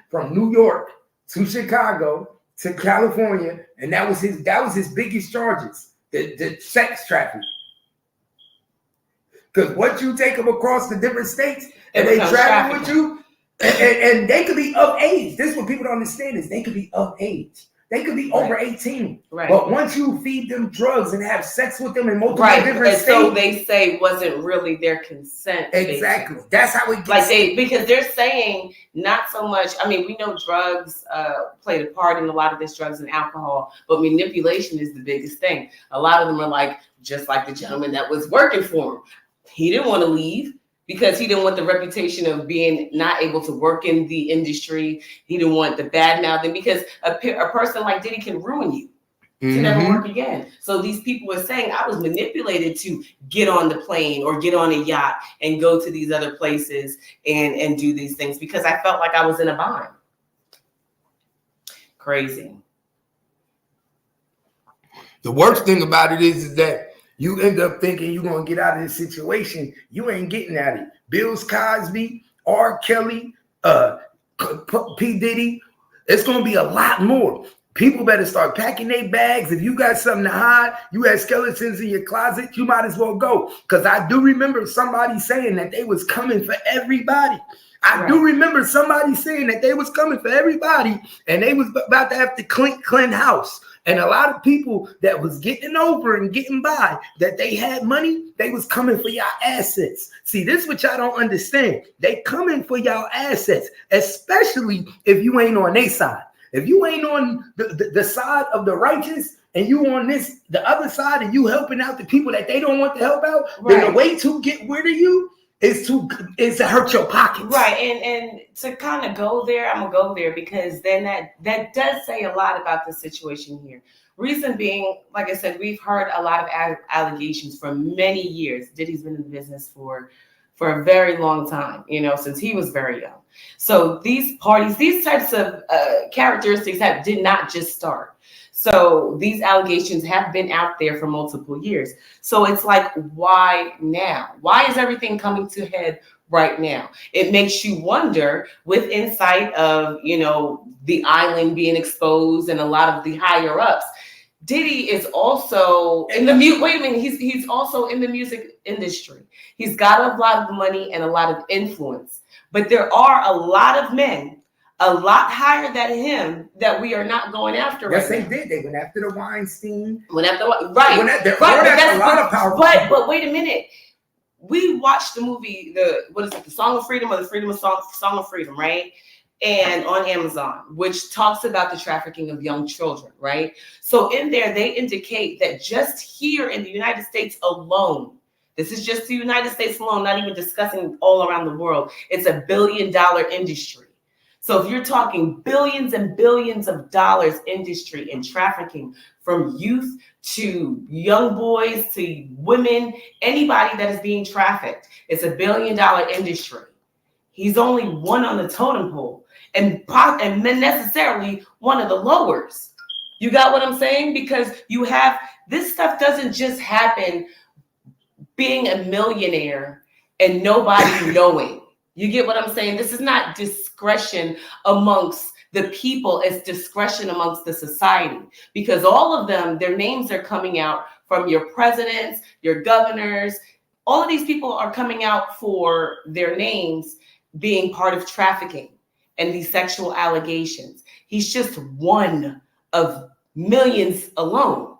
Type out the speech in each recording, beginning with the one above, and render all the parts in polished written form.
from New York to Chicago to California, and that was his biggest charges, the sex trafficking. Because once you take them across the different states and they travel with you, and they could be of age. This is what people don't understand is they could be of age. They could be over 18. Right. But once you feed them drugs and have sex with them in multiple different states. So they say wasn't really their consent. Exactly. Basically. That's how it gets. Like because they're saying not so much. I mean, we know drugs played a part in a lot of this, drugs and alcohol, but manipulation is the biggest thing. A lot of them are like, just like the gentleman that was working for him. He didn't want to leave because he didn't want the reputation of being not able to work in the industry. He didn't want the bad mouthing because a person like Diddy can ruin you to never work again. So these people are saying I was manipulated to get on the plane or get on a yacht and go to these other places and do these things because I felt like I was in a bind. Crazy. The worst thing about it is that you end up thinking you're going to get out of this situation. You ain't getting at it. Bill Cosby, R. Kelly, Pdiddy. It's going to be a lot more. People better start packing their bags. If you got something to hide, you have skeletons in your closet, you might as well go. Because I do remember somebody saying that they was coming for everybody. I do remember somebody saying that they was coming for everybody and they was about to have to clean house. And a lot of people that was getting over and getting by, that they had money, they was coming for y'all assets. See, this is what y'all don't understand. They coming for y'all assets, especially if you ain't on their side. If you ain't on the side of the righteous and you on the other side and you helping out the people that they don't want to help out, then the way to get rid of you is to hurt your pockets. Right. And to kind of go there, I'm gonna go there because then that does say a lot about the situation here. Reason being, like I said, we've heard a lot of allegations for many years. Diddy's been in the business for a very long time, since he was very young. So these parties, these types of characteristics did not just start. So these allegations have been out there for multiple years. So it's like, why now? Why is everything coming to head right now? It makes you wonder with insight of, the island being exposed and a lot of the higher ups. Diddy is also in the he's also in the music industry. He's got a lot of money and a lot of influence. But there are a lot of men a lot higher than him that we are not going after. Yes, they did. They went after the Weinstein. A lot of powerful. But wait a minute. We watched the movie, the Song of Freedom or the Song of Freedom, right? And on Amazon, which talks about the trafficking of young children, right? So in there, they indicate that just here in the United States alone, this is just the United States alone, not even discussing all around the world, it's $1 billion industry. So if you're talking billions and billions of dollars industry in trafficking, from youth to young boys to women, anybody that is being trafficked, it's $1 billion industry. He's only one on the totem pole and necessarily one of the lowers. You got what I'm saying? Because this stuff doesn't just happen being a millionaire and nobody knowing. You get what I'm saying? This is not discretion amongst the people. It's discretion amongst the society, because all of them, their names are coming out from your presidents, your governors. All of these people are coming out for their names being part of trafficking and these sexual allegations. He's just one of millions alone.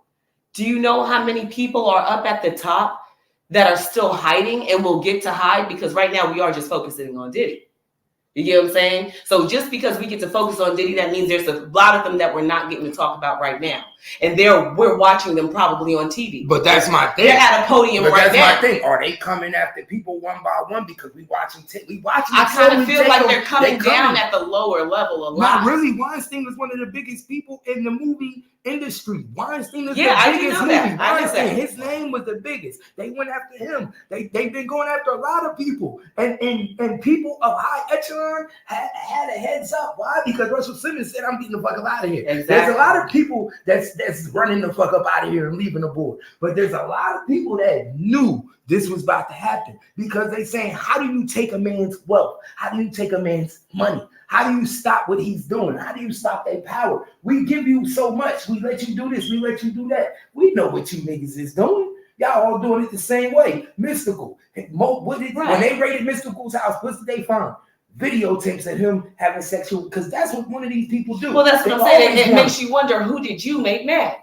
Do you know how many people are up at the top that are still hiding and will get to hide? Because right now we are just focusing on Diddy. You get what I'm saying? So just because we get to focus on Diddy, that means there's a lot of them that we're not getting to talk about right now. And we're watching them probably on TV. But that's my thing. They're at a podium right now. That's my thing. Are they coming after people one by one? Because we watching. I kind of feel like they're coming down at the lower level a lot. Not really. Weinstein was one of the biggest people in the movie industry. Weinstein is the biggest movie. Weinstein, his name was the biggest. They went after him. They've been going after a lot of people. And people of high echelon had a heads up. Why? Because Russell Simmions said, I'm getting the fuck up out of here. Exactly. There's a lot of people that's running the fuck up out of here and leaving the board. But there's a lot of people that knew this was about to happen, because they saying, how do you take a man's wealth? How do you take a man's money? How do you stop what he's doing? How do you stop their power? We give you so much. We let you do this. We let you do that. We know what you niggas is doing. Y'all all doing it the same way. Mystical. When they raided Mystical's house, what's they find? Videotapes of him having sexual, because that's what one of these people do. Well, that's what I'm saying. It makes you wonder, who did you make mad?